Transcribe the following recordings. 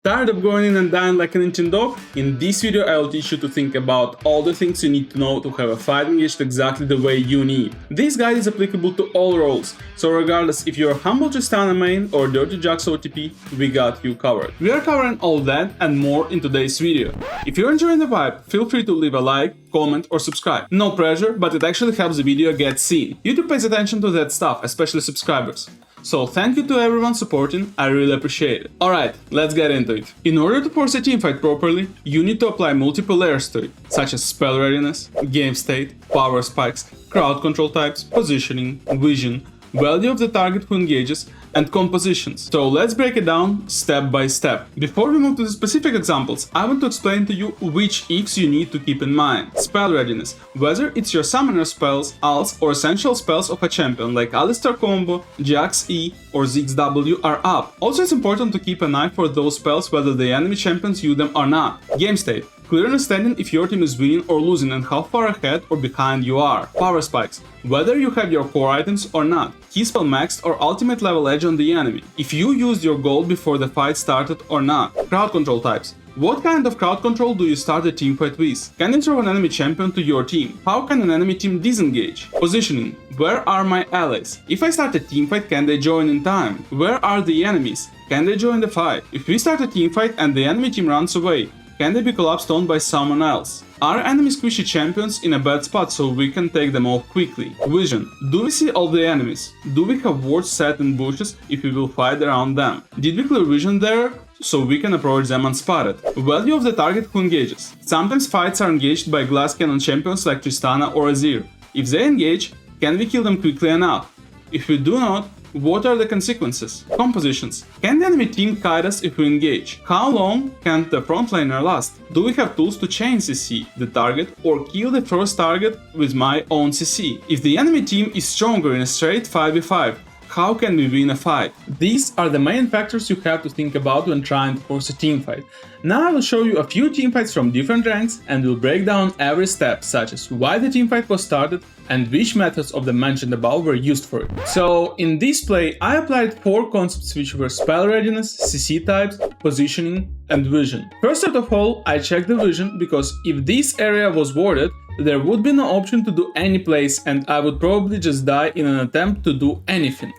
Tired of going in and dying like a Ninja dog? In this video I will teach you to think about all the things you need to know to have a fight engaged exactly the way you need. This guide is applicable to all roles, so regardless if you're a humble Tristana main or Dirty Jax OTP, we got you covered. We are covering all that and more in today's video. If you're enjoying the vibe, feel free to leave a like, comment or subscribe. No pressure, but it actually helps the video get seen. YouTube pays attention to that stuff, especially subscribers. So thank you to everyone supporting, I really appreciate it. Alright, let's get into it. In order to force a teamfight properly, you need to apply multiple layers to it, such as spell readiness, game state, power spikes, crowd control types, positioning, vision, value of the target who engages, and compositions. So let's break it down step by step. Before we move to the specific examples, I want to explain to you which ifs you need to keep in mind. Spell readiness, whether it's your summoner spells, ults, or essential spells of a champion like Alistar combo, Jax E, or Ziggs W are up. Also, it's important to keep an eye for those spells whether the enemy champions use them or not. Game state, clear understanding if your team is winning or losing and how far ahead or behind you are. Power spikes, whether you have your core items or not. Key spell maxed or ultimate level edge on the enemy, if you used your gold before the fight started or not. Crowd control types, what kind of crowd control do you start a teamfight with? Can you throw an enemy champion to your team? How can an enemy team disengage? Positioning, where are my allies? If I start a teamfight, can they join in time? Where are the enemies? Can they join the fight? If we start a teamfight and the enemy team runs away, can they be collapsed on by someone else? Are enemy squishy champions in a bad spot so we can take them off quickly? Vision, do we see all the enemies? Do we have wards set in bushes if we will fight around them? Did we clear vision there so we can approach them unspotted? Value of the target who engages. Sometimes fights are engaged by glass cannon champions like Tristana or Azir. If they engage, can we kill them quickly enough? If we do not, what are the consequences? Compositions. Can the enemy team kite us if we engage? How long can the frontlaner last? Do we have tools to chain CC the target or kill the first target with my own CC? If the enemy team is stronger in a straight 5v5, how can we win a fight? These are the main factors you have to think about when trying to force a teamfight. Now I will show you a few teamfights from different ranks and will break down every step, such as why the teamfight was started and which methods of the mentioned above were used for it. So in this play I applied 4 concepts which were spell readiness, CC types, positioning and vision. First of all, I checked the vision because if this area was warded, there would be no option to do any plays and I would probably just die in an attempt to do anything.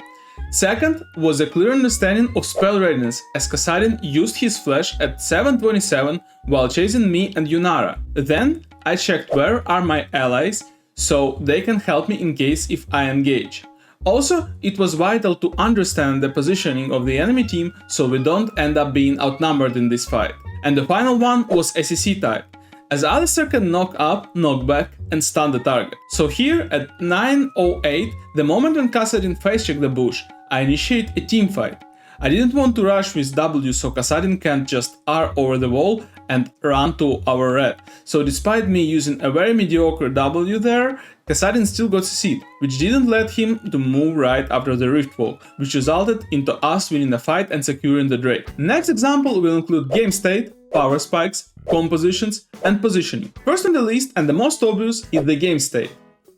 Second was a clear understanding of spell readiness, as Kassadin used his flash at 727 while chasing me and Yunara. Then I checked where are my allies, so they can help me in case if I engage. Also, it was vital to understand the positioning of the enemy team so we don't end up being outnumbered in this fight. And the final one was a CC type, as Alistar can knock up, knock back and stun the target. So here at 9:08, the moment when Kassadin face-checked the bush, I initiate a teamfight. I didn't want to rush with W so Kassadin can't just R over the wall and run to our red. So despite me using a very mediocre W there, Kassadin still got CC'd, which didn't let him to move right after the Rift Wall, which resulted into us winning the fight and securing the Drake. Next example will include game state, power spikes, compositions and positioning. First on the list and the most obvious is the game state.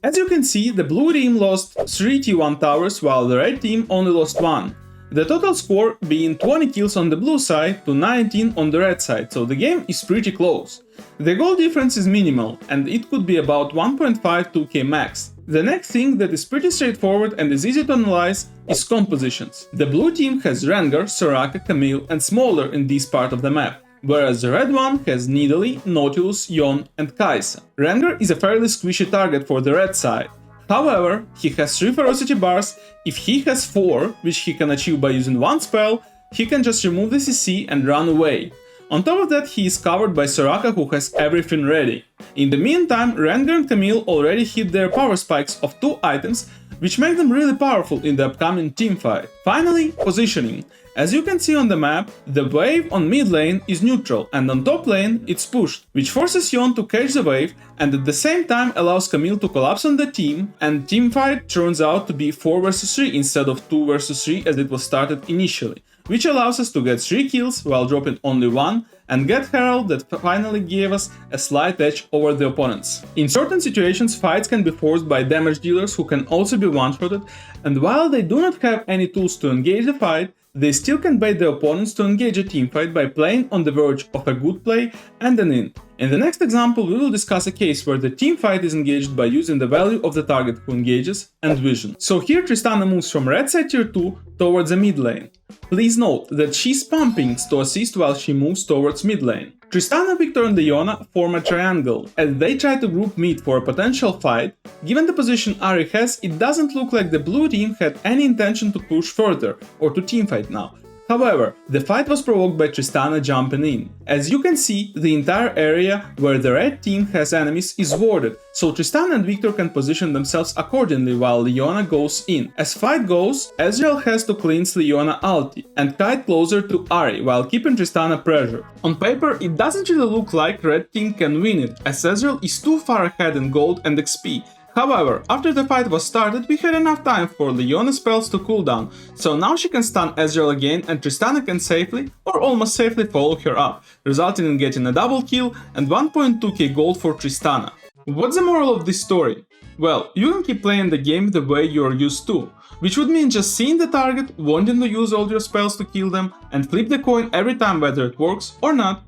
As you can see, the blue team lost 3 T1 towers while the red team only lost 1. The total score being 20 kills on the blue side to 19 on the red side, so the game is pretty close. The goal difference is minimal and it could be about 1.52k max. The next thing that is pretty straightforward and is easy to analyze is compositions. The blue team has Rengar, Soraka, Camille and Smaller in this part of the map, whereas the red one has Nidalee, Nautilus, Yon and Kai'Sa. Rengar is a fairly squishy target for the red side. However, he has 3 ferocity bars. If he has 4, which he can achieve by using 1 spell, he can just remove the CC and run away. On top of that, he is covered by Soraka who has everything ready. In the meantime, Rengar and Camille already hit their power spikes of 2 items, which make them really powerful in the upcoming teamfight. Finally, positioning. As you can see on the map, the wave on mid lane is neutral and on top lane it's pushed, which forces Yon to catch the wave and at the same time allows Camille to collapse on the team, and teamfight turns out to be 4 vs 3 instead of 2 vs 3 as it was started initially, which allows us to get 3 kills while dropping only 1 and get Herald that finally gave us a slight edge over the opponents. In certain situations, fights can be forced by damage dealers who can also be one-shotted, and while they do not have any tools to engage the fight, they still can bait their opponents to engage a teamfight by playing on the verge of a good play and an in. In the next example, we will discuss a case where the teamfight is engaged by using the value of the target who engages and vision. So here Tristana moves from red side tier 2 towards the mid lane. Please note that she spam pings to assist while she moves towards mid lane. Tristana, Viktor and Iona form a triangle. As they try to group mid for a potential fight, given the position Ahri has, it doesn't look like the blue team had any intention to push further or to teamfight now. However, the fight was provoked by Tristana jumping in. As you can see, the entire area where the red team has enemies is warded, so Tristana and Viktor can position themselves accordingly while Leona goes in. As fight goes, Ezreal has to cleanse Leona ulti and kite closer to Ahri while keeping Tristana pressured. On paper, it doesn't really look like red team can win it, as Ezreal is too far ahead in gold and XP. However, after the fight was started, we had enough time for Leona's spells to cool down, so now she can stun Ezreal again and Tristana can safely, or almost safely, follow her up, resulting in getting a double kill and 1.2k gold for Tristana. What's the moral of this story? Well, you can keep playing the game the way you're used to, which would mean just seeing the target, wanting to use all your spells to kill them, and flip the coin every time whether it works or not.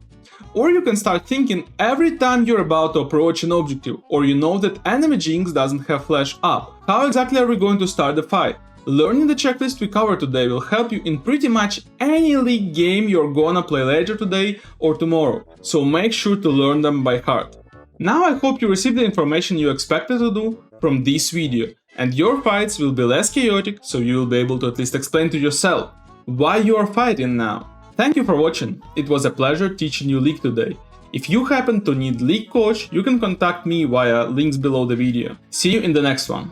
Or you can start thinking every time you're about to approach an objective, or you know that enemy Jinx doesn't have flash up. How exactly are we going to start the fight? Learning the checklist we covered today will help you in pretty much any league game you're gonna play later today or tomorrow, so make sure to learn them by heart. Now I hope you received the information you expected to do from this video, and your fights will be less chaotic, so you will be able to at least explain to yourself why you are fighting now. Thank you for watching, it was a pleasure teaching you League today. If you happen to need League coach, you can contact me via links below the video. See you in the next one.